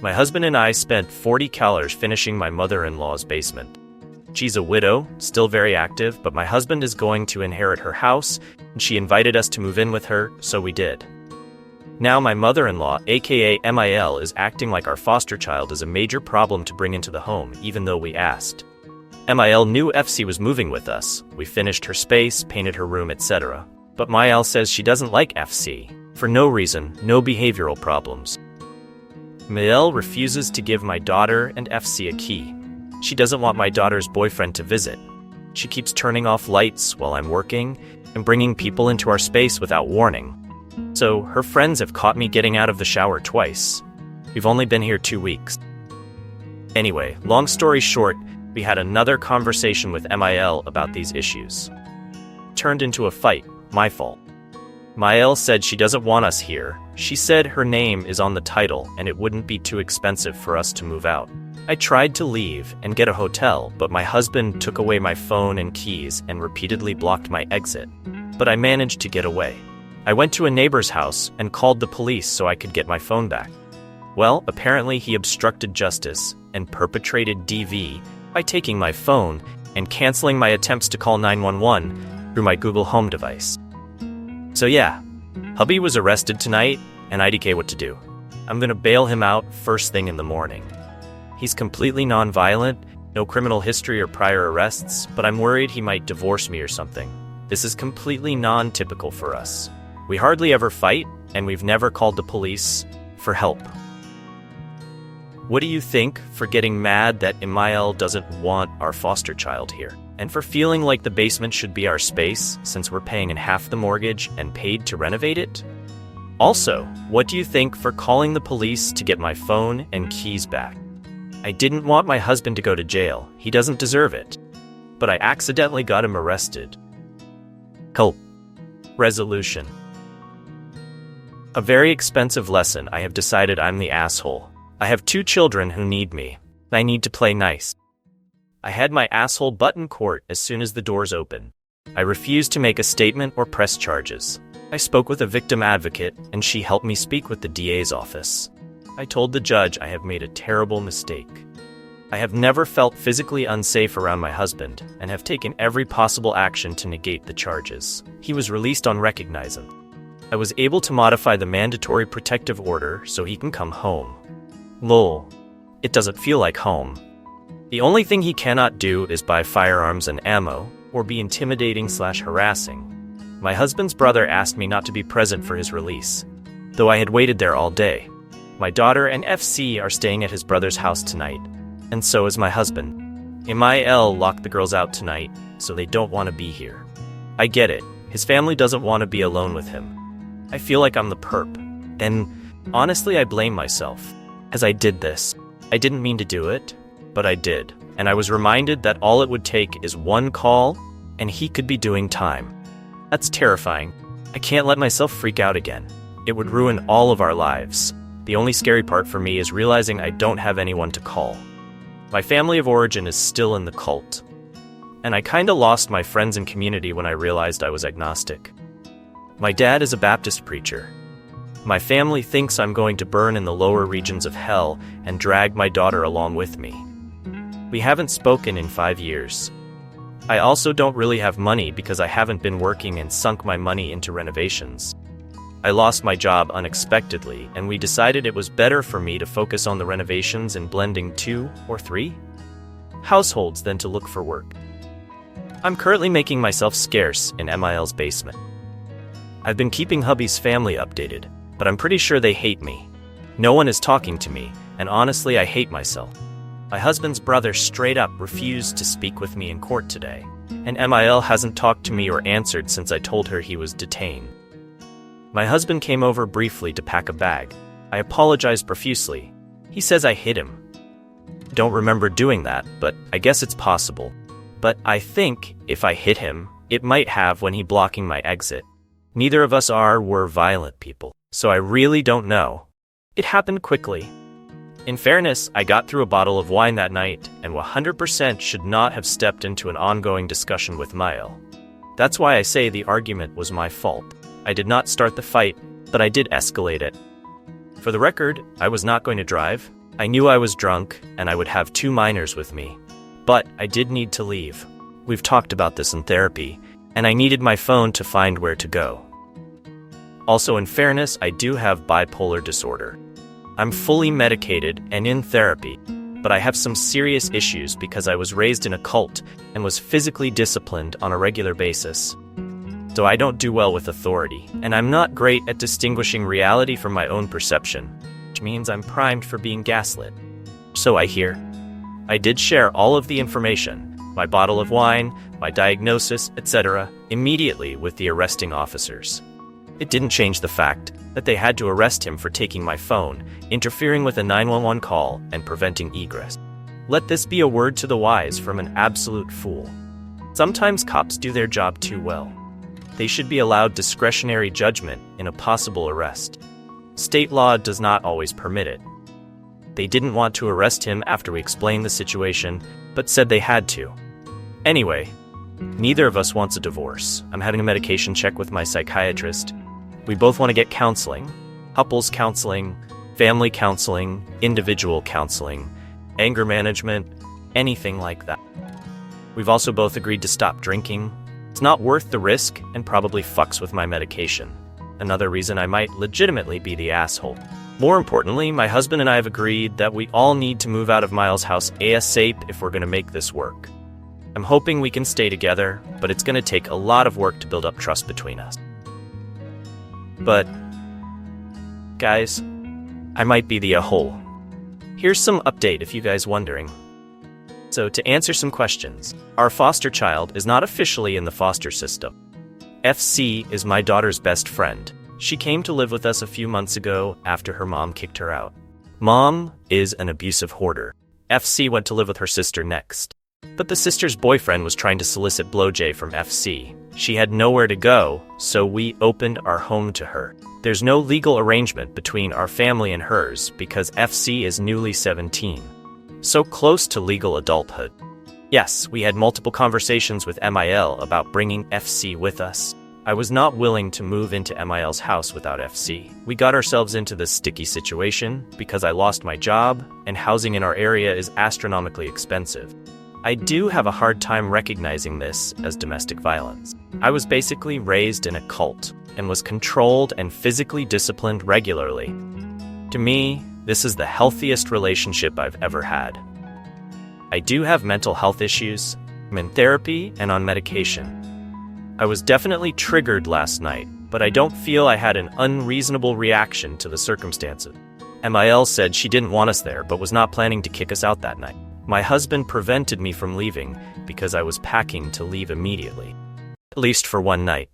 My husband and I spent $40 finishing my mother-in-law's basement. She's a widow, still very active, but my husband is going to inherit her house, and she invited us to move in with her, so we did. Now my mother-in-law, aka MIL, is acting like our foster child is a major problem to bring into the home, even though we asked. MIL knew FC was moving with us. We finished her space, painted her room, etc. But MIL says she doesn't like FC. For no reason, no behavioral problems. MIL refuses to give my daughter and FC a key. She doesn't want my daughter's boyfriend to visit. She keeps turning off lights while I'm working and bringing people into our space without warning. So her friends have caught me getting out of the shower twice. We've only been here 2 weeks. Anyway, long story short, we had another conversation with MIL about these issues. Turned into a fight, my fault. MIL said she doesn't want us here. She said her name is on the title and it wouldn't be too expensive for us to move out. I tried to leave and get a hotel, but my husband took away my phone and keys and repeatedly blocked my exit. But I managed to get away. I went to a neighbor's house and called the police so I could get my phone back. Well, apparently he obstructed justice and perpetrated DV by taking my phone and canceling my attempts to call 911 through my Google Home device. So yeah, hubby was arrested tonight and IDK what to do. I'm gonna bail him out first thing in the morning. He's completely non-violent, no criminal history or prior arrests, but I'm worried he might divorce me or something. This is completely non-typical for us. We hardly ever fight, and we've never called the police for help. What do you think for getting mad that MIL doesn't want our foster child here? And for feeling like the basement should be our space since we're paying in half the mortgage and paid to renovate it? Also, what do you think for calling the police to get my phone and keys back? I didn't want my husband to go to jail. He doesn't deserve it. But I accidentally got him arrested. Help. Resolution. A very expensive lesson. I have decided I'm the asshole. I have 2 children who need me. I need to play nice. I had my asshole butt in court as soon as the doors open. I refused to make a statement or press charges. I spoke with a victim advocate, and she helped me speak with the DA's office. I told the judge I have made a terrible mistake. I have never felt physically unsafe around my husband, and have taken every possible action to negate the charges. He was released on recognizance. I was able to modify the mandatory protective order so he can come home. Lol. It doesn't feel like home. The only thing he cannot do is buy firearms and ammo, or be intimidating/harassing. My husband's brother asked me not to be present for his release, though I had waited there all day. My daughter and FC are staying at his brother's house tonight, and so is my husband. MIL locked the girls out tonight, so they don't want to be here. I get it. His family doesn't want to be alone with him. I feel like I'm the perp. And honestly, I blame myself. As I did this, I didn't mean to do it, but I did. And I was reminded that all it would take is one call, and he could be doing time. That's terrifying. I can't let myself freak out again. It would ruin all of our lives. The only scary part for me is realizing I don't have anyone to call. My family of origin is still in the cult. And I kinda lost my friends and community when I realized I was agnostic. My dad is a Baptist preacher. My family thinks I'm going to burn in the lower regions of hell and drag my daughter along with me. We haven't spoken in 5 years. I also don't really have money because I haven't been working and sunk my money into renovations. I lost my job unexpectedly, and we decided it was better for me to focus on the renovations and blending 2 or 3 households than to look for work. I'm currently making myself scarce in MIL's basement. I've been keeping hubby's family updated, but I'm pretty sure they hate me. No one is talking to me, and honestly, I hate myself. My husband's brother straight up refused to speak with me in court today, and MIL hasn't talked to me or answered since I told her he was detained. My husband came over briefly to pack a bag. I apologized profusely. He says I hit him. Don't remember doing that, but I guess it's possible. But I think if I hit him, it might have when he blocking my exit. Neither of us were violent people, so I really don't know. It happened quickly. In fairness, I got through a bottle of wine that night and 100% should not have stepped into an ongoing discussion with Mile. That's why I say the argument was my fault. I did not start the fight, but I did escalate it. For the record, I was not going to drive. I knew I was drunk and I would have 2 minors with me, but I did need to leave. We've talked about this in therapy, and I needed my phone to find where to go. Also, in fairness, I do have bipolar disorder. I'm fully medicated and in therapy, but I have some serious issues because I was raised in a cult and was physically disciplined on a regular basis. So I don't do well with authority, and I'm not great at distinguishing reality from my own perception, which means I'm primed for being gaslit. So I hear. I did share all of the information, my bottle of wine, my diagnosis, etc., immediately with the arresting officers. It didn't change the fact that they had to arrest him for taking my phone, interfering with a 911 call, and preventing egress. Let this be a word to the wise from an absolute fool. Sometimes cops do their job too well. They should be allowed discretionary judgment in a possible arrest. State law does not always permit it. They didn't want to arrest him after we explained the situation, but said they had to. Anyway, neither of us wants a divorce. I'm having a medication check with my psychiatrist. We both want to get counseling, couples counseling, family counseling, individual counseling, anger management, anything like that. We've also both agreed to stop drinking. It's not worth the risk and probably fucks with my medication. Another reason I might legitimately be the asshole. More importantly, my husband and I have agreed that we all need to move out of Miles' house ASAP if we're going to make this work. I'm hoping we can stay together, but it's going to take a lot of work to build up trust between us. But, guys, I might be the a-hole. Here's some update if you guys wondering. So to answer some questions, our foster child is not officially in the foster system. FC is my daughter's best friend. She came to live with us a few months ago after her mom kicked her out. Mom is an abusive hoarder. FC went to live with her sister next. But the sister's boyfriend was trying to solicit blowjay from FC. She had nowhere to go, so we opened our home to her. There's no legal arrangement between our family and hers because FC is newly 17. So close to legal adulthood. Yes, we had multiple conversations with MIL about bringing FC with us. I was not willing to move into MIL's house without FC. We got ourselves into this sticky situation because I lost my job and housing in our area is astronomically expensive. I do have a hard time recognizing this as domestic violence. I was basically raised in a cult and was controlled and physically disciplined regularly. To me, this is the healthiest relationship I've ever had. I do have mental health issues. I'm in therapy and on medication. I was definitely triggered last night, but I don't feel I had an unreasonable reaction to the circumstances. MIL said she didn't want us there, but was not planning to kick us out that night. My husband prevented me from leaving because I was packing to leave immediately. At least for one night.